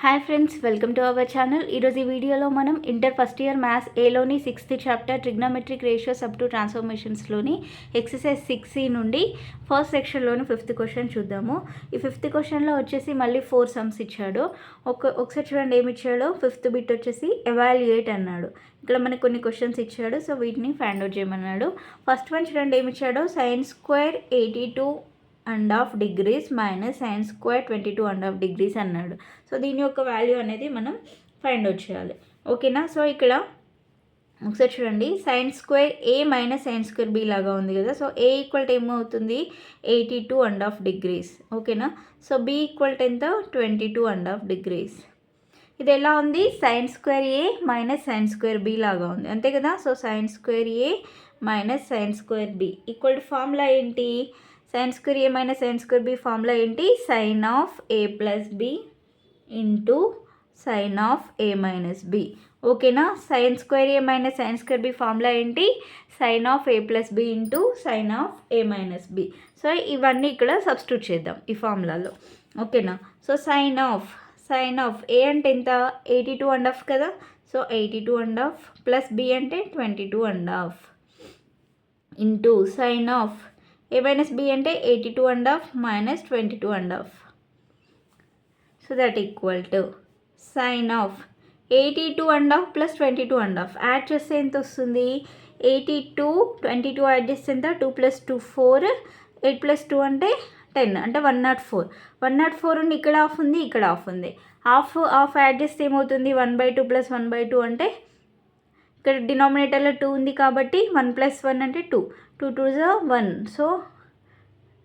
Hi friends, welcome to our channel. ఈరోజు ఈ వీడియోలో మనం ఇంటర్ ఫస్ట్ ఇయర్ మ్యాథ్స్ ఏలోని 6th chapter trigonometric ratios up to ట్రాన్స్ఫర్మేషన్స్లోని ఎక్సర్సైజ్ 6C నుండి ఫస్ట్ సెక్షన్లోని 5th క్వశ్చన్ చూద్దాము. ఈ 5th క్వశ్చన్లో వచ్చేసి మళ్ళీ 4 సమ్స్ ఇచ్చాడు. ఒకసారి చూడండి ఏమి ఇచ్చాడో. 5th బిట్ వచ్చేసి ఎవాల్యుయేట్ అన్నాడు. ఇక్కడ మనకు కొన్ని క్వశ్చన్స్ ఇచ్చాడు, సో వీటిని ఫైండ్ అవుట్ చేయమన్నాడు. ఫస్ట్ వన్ చూడండి ఏమి ఇచ్చాడో. sin square 82.5 degrees minus sin square 22.5 degrees అన్నాడు. సో దీని యొక్క వాల్యూ అనేది మనం ఫైండ్ అవుట్ చేయాలి. ఓకేనా. సో ఇక్కడ ఒకసారి చూడండి, sin square a minus sin square b లాగా ఉంది కదా. సో a ఈక్వల్ టు ఏమవుతుంది, 82.5 degrees. ఓకేనా. సో b ఈక్వల్ టు ఎంత, 22.5 degrees. ఇది ఎలా ఉంది, sin square a minus sin square b లాగా ఉంది, అంతే కదా. So sin square a minus sin square b equal to formula ఏంటి, sin square a minus sin square b formula ఏంటి, sin of a plus b into sin of a minus b. ఓకేనా. sin square a minus sin square b formula ఏంటి, sin of a plus b into sin of a minus b. So ఇవన్నీ ఇక్కడ substitute చేద్దాం ఈ ఫార్ములాలో. ఓకేనా. So sin of a అంటే ఎంత, 82.5 కదా. సో 82.5 ప్లస్ b అంటే 22.5 into sin of a minus b అంటే 82.5 minus 22.5. So that equal to sin of 82.5 plus 22.5 add చేస్తే ఎంత వస్తుంది, 82 22 యాడ్ చేస్తే ఎంత, 2 + 2 4, 8 + 2 అంటే 10, అంటే 104. 104 ఉంది, ఇక్కడ హాఫ్ ఉంది, ఇక్కడ హాఫ్ ఉంది. హాఫ్ యాడ్ చేస్తే ఏమవుతుంది, 1/2 ప్లస్ 1/2 అంటే ఇక్కడ డినామినేటర్లో 2 ఉంది కాబట్టి 1 + 1 అంటే 2, 2 2s 1, సో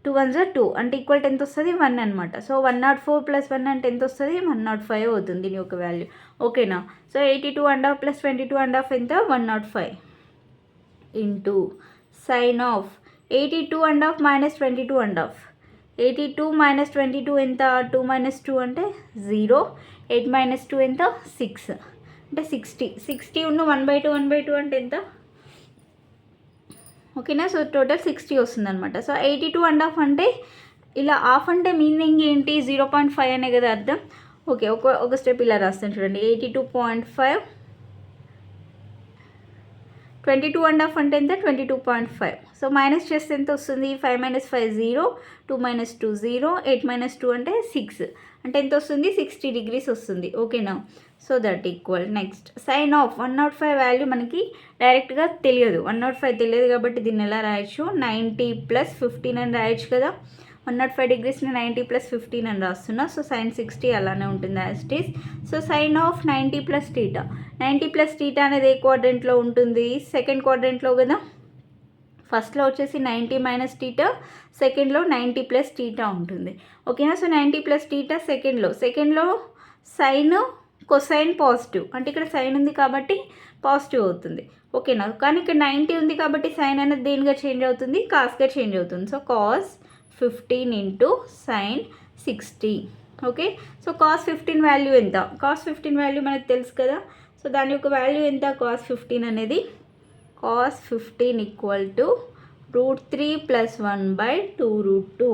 2 1s 2 అంటే ఈక్వల్ టు ఎంత వస్తుంది, 1 అనమాట. సో 104 + 1 అంటే ఎంత వస్తుంది, 105 అవుతుంది దీని యొక్క వాల్యూ. ఓకేనా. సో 82.5 ప్లస్ 22.5 ఎంత, 105 into sin of 82.5 minus 22.5. 82 minus 22 ఎంత, 2 మైనస్ 2 అంటే 0, 8 మైనస్ 2 ఎంత, 6 అంటే 60 ఉన్న 1/2 1/2 అంటే ఎంత. ఓకేనా. సో టోటల్ 60 వస్తుంది అనమాట. సో 82.5 అంటే ఇలా హాఫ్ అంటే మీనింగ్ ఏంటి, 0.5 అనే కదా అర్థం. ఓకే, ఒక స్టెప్ ఇలా రాస్తాను చూడండి. 82.5 22.5 అంటే ఎంత, 22.5. సో మైనస్ చేస్తే ఎంత వస్తుంది, 5 - 5 0, 2 - 2 0, 8 - 2 అంటే 6 అంటే ఎంత వస్తుంది, 60 degrees వస్తుంది. ఓకేనా. So that equal next sin of 105 value మనకి డైరెక్ట్గా తెలియదు. 105 తెలియదు కాబట్టి దీన్ని ఎలా రాయొచ్చు, 90 + 15 అని రాయొచ్చు కదా. 105 degreesని 90 + 15 అని రాస్తున్నా. సో sin 60 అలానే ఉంటుంది as it is. So sin of 90 + θ. 90 + θ అనేది ఏ క్వాడ్రంట్లో ఉంటుంది, సెకండ్ క్వాడ్రంట్లో కదా. ఫస్ట్లో వచ్చేసి 90 - θ, సెకండ్లో 90 + θ ఉంటుంది. ఓకేనా. సో 90 + θ సెకండ్లో సైన్ కొసైన్ పాజిటివ్, అంటే ఇక్కడ సైన్ ఉంది కాబట్టి పాజిటివ్ అవుతుంది. ఓకేనా. కానీ ఇక్కడ 90 ఉంది కాబట్టి సైన్ అనేది దేనిగా చేంజ్ అవుతుంది, కాస్గా చేంజ్ అవుతుంది. So cos 15 into sin 60. Okay. So cos 15 value ఎంత, cos 15 వాల్యూ మనకు తెలుసు కదా. సో దాని యొక్క వాల్యూ ఎంత, cos 15 అనేది, cos 15 ఈక్వల్ టు √3 + 1/2√2.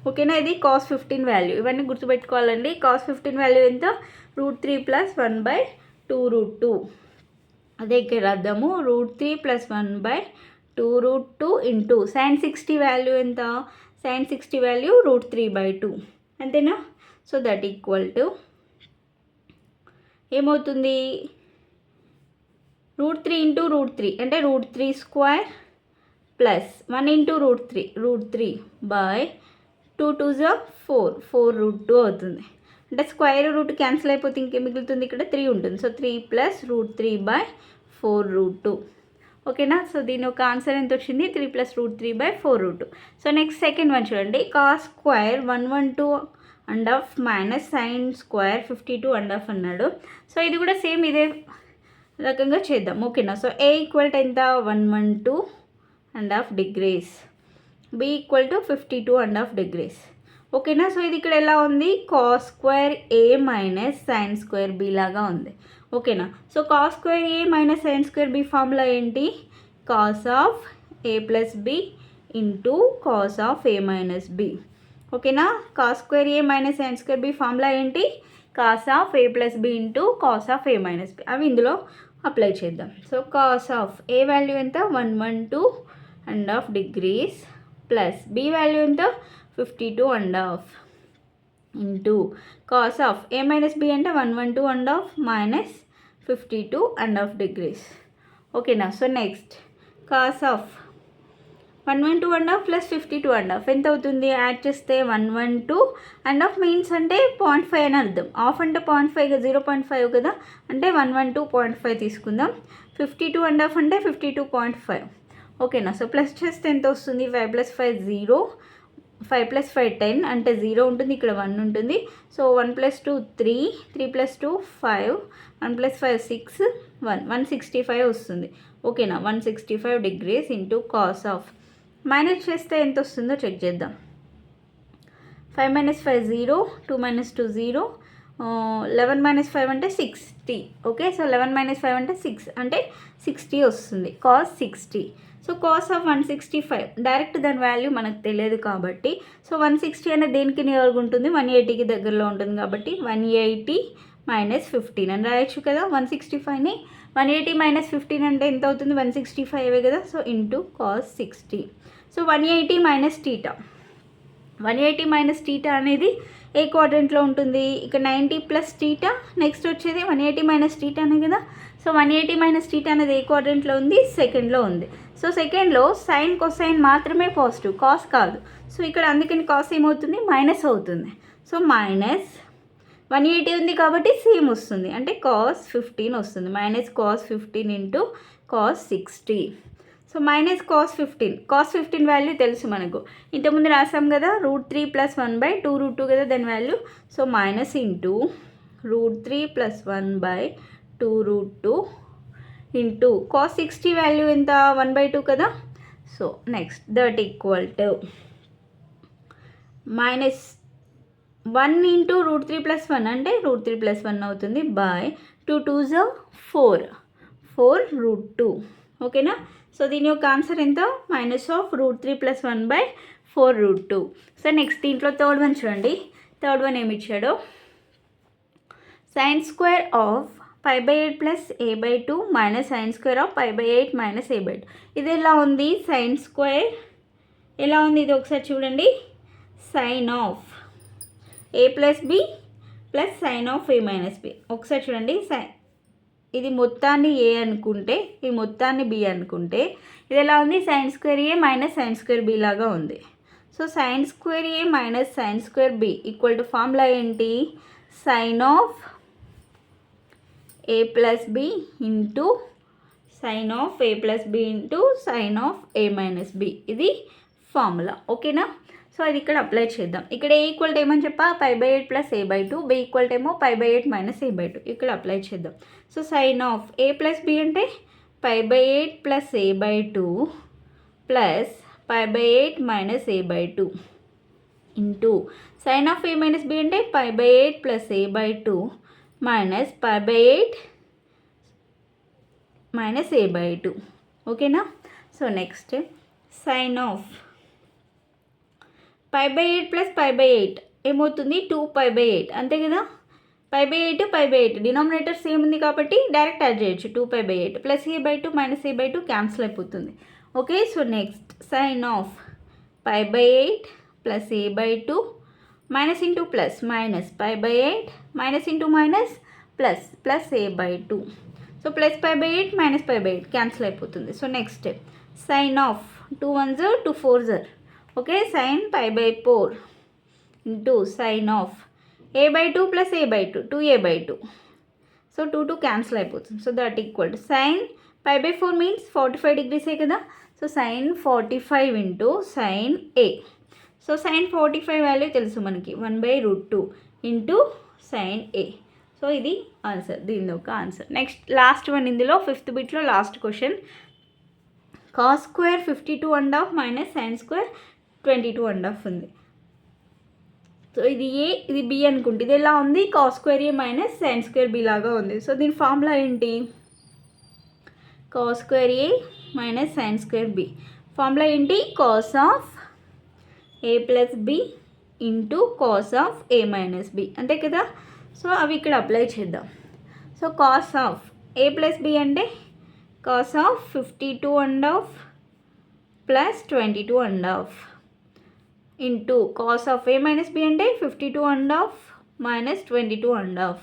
ఓకేనా. ఇది cos 15 వాల్యూ, ఇవన్నీ గుర్తుపెట్టుకోవాలండి. cos 15 వాల్యూ ఎంత, √3 + 1/2√2. అదే ఇక్కడ రాద్దాము, √3 + 1/2√2 ఇంటూ sin 60 వాల్యూ ఎంత, sin 60 వాల్యూ √3/2, అంతేనా. సో దట్ ఈక్వల్ టు ఏమవుతుంది, √3 ఇంటూ √3 అంటే √3² ప్లస్ 1 ఇంటూ √3/2 2s 4, 4√2 అవుతుంది. అంటే స్క్వేర్ రూట్ క్యాన్సిల్ అయిపోతే ఇంకేం మిగులుతుంది, ఇక్కడ 3 ఉంటుంది. సో 3 + √3/4√2. ఓకేనా. సో దీని యొక్క ఆన్సర్ ఎంత వచ్చింది, 3 + √3/4√2. సో నెక్స్ట్ సెకండ్ వన్ చూడండి, cos square 112.5 minus sin square 52.5 అన్నాడు. సో ఇది కూడా సేమ్ ఇదే రకంగా చేద్దాం. ఓకేనా. సో a ఈక్వల్ టు ఎంత, 112.5 degrees, b equal to 52.5 degrees. ఓకేనా. సో ఇది ఇక్కడ ఎలా ఉంది, cos square a minus sin square b లాగా ఉంది. ఓకేనా. So cos square a minus sin square b formula ఏంటి, cos of a plus b into cos of a minus b. ఓకేనా. cos square a minus sin square b formula ఏంటి, cos of A plus B into cos of A minus B అవి ఇందులో apply చేద్దాం. So cos of A value ఎంత 112.5 degrees plus B value ఎంత 52.5 into cos of A minus B అంటే 112.5 minus 52.5 degrees. ఓకేనా. So next cos of 112.5 plus 52.5 ఎంత అవుతుంది? Add చేస్తే 112.5 మీన్స్ అంటే 0.5 అని అర్థం. హాఫ్ అంటే 0.5 0.5 కదా, అంటే 112.5 తీసుకుందాం. 52.5 అంటే 52.5. ఓకేనా. సో ప్లస్ చేస్తే ఎంత వస్తుంది? 5 + 5 0, 5 + 5 10 అంటే 0 ఉంటుంది, ఇక్కడ 1 ఉంటుంది. సో 1 + 2 3, 3 + 2 5, 1 + 5 6, 165 వస్తుంది. ఓకేనా. 165 degrees into cos of minus చేస్తే ఎంత వస్తుందో చెక్ చేద్దాం. 5 - 5 0, 2 - 2 0, 11 - 5 అంటే 60. ఓకే. సో 11 - 5 అంటే 6 అంటే 60 వస్తుంది. Cos 60. So cos of 165 direct దాని వాల్యూ మనకు తెలియదు కాబట్టి, సో 160 అనేది దేనికి నియర్గా ఉంటుంది? 180కి దగ్గరలో ఉంటుంది కాబట్టి 180 - 15 అని రాయొచ్చు కదా. 165ని 180 - 15 అంటే ఎంత అవుతుంది? 165 కదా. So into cos 60. So 180 minus theta, 180 minus theta అనేది ఏ క్వాడ్రంట్లో ఉంటుంది? ఇక్కడ 90 ప్లస్ టీటా, నెక్స్ట్ వచ్చేది 180 మైనస్ టీటానే కదా. సో 180 మైనస్ టీటా అనేది ఏ క్వాడ్రంట్లో ఉంది? సెకండ్లో ఉంది. సో సెకండ్లో సైన్ కొసైన్ మాత్రమే పాజిటివ్, కాస్ కాదు. సో ఇక్కడ అందుకని కాస్ ఏమవుతుంది? మైనస్ అవుతుంది. సో మైనస్ 180 ఉంది కాబట్టి సేమ్ వస్తుంది, అంటే కాస్ 15 వస్తుంది. Minus cos 15 into cos 60. So minus cos 15, cos 15 value తెలుసు మనకు, ఇంతకుముందు రాసాం కదా. √3 + 1/2 √2 కదా దాని value. So minus into √3 + 1/2 √2 into cos 60 value ఎంత? 1/2 కదా. So next that equal to minus 1 into √3 + 1 అంటే √3 + 1 అవుతుంది బై 2 2s 4, 4 √2. ఓకేనా. సో దీని యొక్క ఆన్సర్ ఎంత? Minus of √3 + 1/4 √2. సో నెక్స్ట్ దీంట్లో థర్డ్ వన్ చూడండి. థర్డ్ వన్ ఏమి ఇచ్చాడో, sin² of π/8 + a/2 minus sin² of π/8 - a/2. ఇది ఎలా ఉంది? sin² ఎలా ఉంది ఇది ఒకసారి చూడండి. Sine of a + b plus sine of a - b. ఒకసారి చూడండి. ఇది మొత్తాన్ని a అనుకుంటే, ఈ మొత్తాన్ని b అనుకుంటే, ఇది ఎలా ఉంది? sin² a - sin² b లాగా ఉంది. So sin² a - sin² b equal to formula ఏంటి? Sine of a + b into sine of a + b into sine of a - b. ఇది ఫార్ములా. ఓకేనా. సో అది ఇక్కడ అప్లై చేద్దాం. ఇక్కడ ఏ ఈక్వల్ టు ఏమని చెప్పా? π/8 + a/2, b ఈక్వల్ టు ఏమో π/8 - a/2. ఇక్కడ అప్లై చేద్దాం. So sine of a + b అంటే π/8 + a/2 plus π/8 - a/2 into sine of a - b అంటే π/8 + a/2 మైనస్ π/8 - a/2. ఓకేనా. సో నెక్స్ట్ సైన్ ఆఫ్ π/8 + π/8 ఏమవుతుంది? 2π/8 అంతే కదా. π/8 డినామినేటర్ సేమ్ ఉంది కాబట్టి డైరెక్ట్ యాడ్ చేయొచ్చు. 2π/8 ప్లస్ a/2 - a/2 క్యాన్సిల్ అయిపోతుంది. Okay. So next sine of π/8 + a/2 minus into plus minus π/8 minus into minus plus plus a/2. So plus π/8 minus π/8 cancel అయిపోతుంది. So next sine of 2 1s 2 4s. Okay. Sine π/4 into sine of a/2 plus a/2 2a/2. So 2 2 cancel అయిపోతుంది. So that equal to sine π/4 means 45 degrees కదా. So sine 45 into sine a. So sine 45 value తెలుసు మనకి 1/√2 into sine a. So ఇది answer, దీని ఒక answer. Next last one, ఇందులో 5th బిట్లో last question. cos² 52.5 minus sin² 22.5 ఉంది. So ఇది ఏ, ఇది బి అనుకుంటే ఇది ఎలా ఉంది? cos² a minus sin² b లాగా ఉంది. సో దీని ఫార్ములా ఏంటి? cos² a minus sin² b formula ఏంటి? cos of a + b into cos of a - b అంతే కదా. సో అవి ఇక్కడ అప్లై చేద్దాం. So cos of a plus b అంటే cos of 52.5 plus 22.5 into cos of a minus b అంటే 52.5 minus 22.5.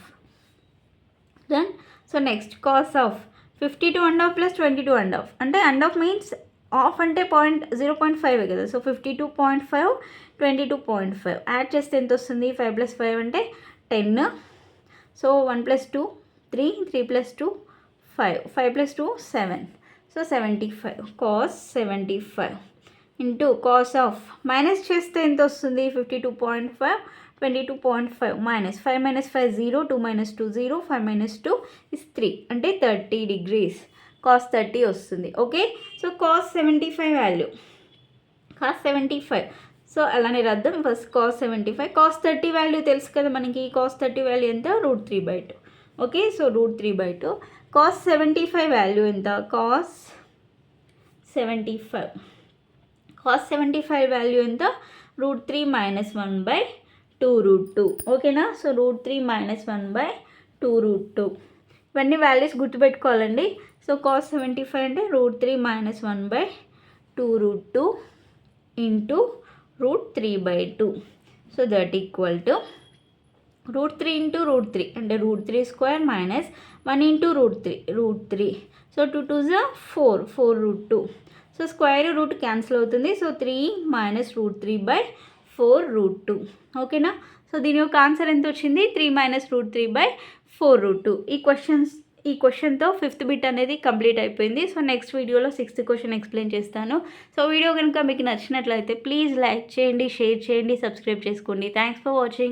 Then so next cos of 52.5 plus 22.5 అంటే and of means of అంటే 0.5 కదా. సో 52.5 22.5 యాడ్ చేస్తే ఎంత వస్తుంది? 5 ప్లస్ 5 అంటే 10. So 1 plus 2 3, 3 plus 2 5, 5 plus 2 7. So 75 cos 75 into cos of minus చేస్తే ఎంత వస్తుంది? 52.5 22.5 minus 5 minus 5 0, 2 minus 2 0, 5 minus 2 is 3 అంటే 30 degrees కాస్ 30 వస్తుంది. Okay, so cos 75 value cos 75. So అలానే రాద్దాం. ఫస్ట్ కాస్ 75 కాస్ 30 వాల్యూ తెలుసు కదా మనకి. కాస్ 30 వాల్యూ ఎంత? √3/2. Okay, so √3/2. కాస్ 75 వాల్యూ ఎంత? కాస్ 75 వాల్యూ ఎంత? √3 మైనస్ 1/2√2. ఓకేనా. So √3 minus 1/2√2. ఇవన్నీ వాల్యూస్ గుర్తుపెట్టుకోవాలండి. సో కాస్ 75 అంటే √3 minus 1/2√2 into √3/2. So that equal to √3 into √3 అంటే √3² minus 1 into √3. So 2 2 4 √2. So square root cancel అవుతుంది. So 3 minus √3/4√2. ఓకేనా. సో దీని యొక్క ఆన్సర్ ఎంత వచ్చింది? 3 మైనస్ √3/4√2. ఈ క్వశ్చన్తో 5th బిట్ అనేది కంప్లీట్ అయిపోయింది. సో నెక్స్ట్ వీడియోలో 6th క్వశ్చన్ ఎక్స్ప్లెయిన్ చేస్తాను. సో వీడియో కనుక మీకు నచ్చినట్లయితే ప్లీజ్ లైక్ చేయండి, షేర్ చేయండి, సబ్స్క్రైబ్ చేసుకోండి. Thanks for watching.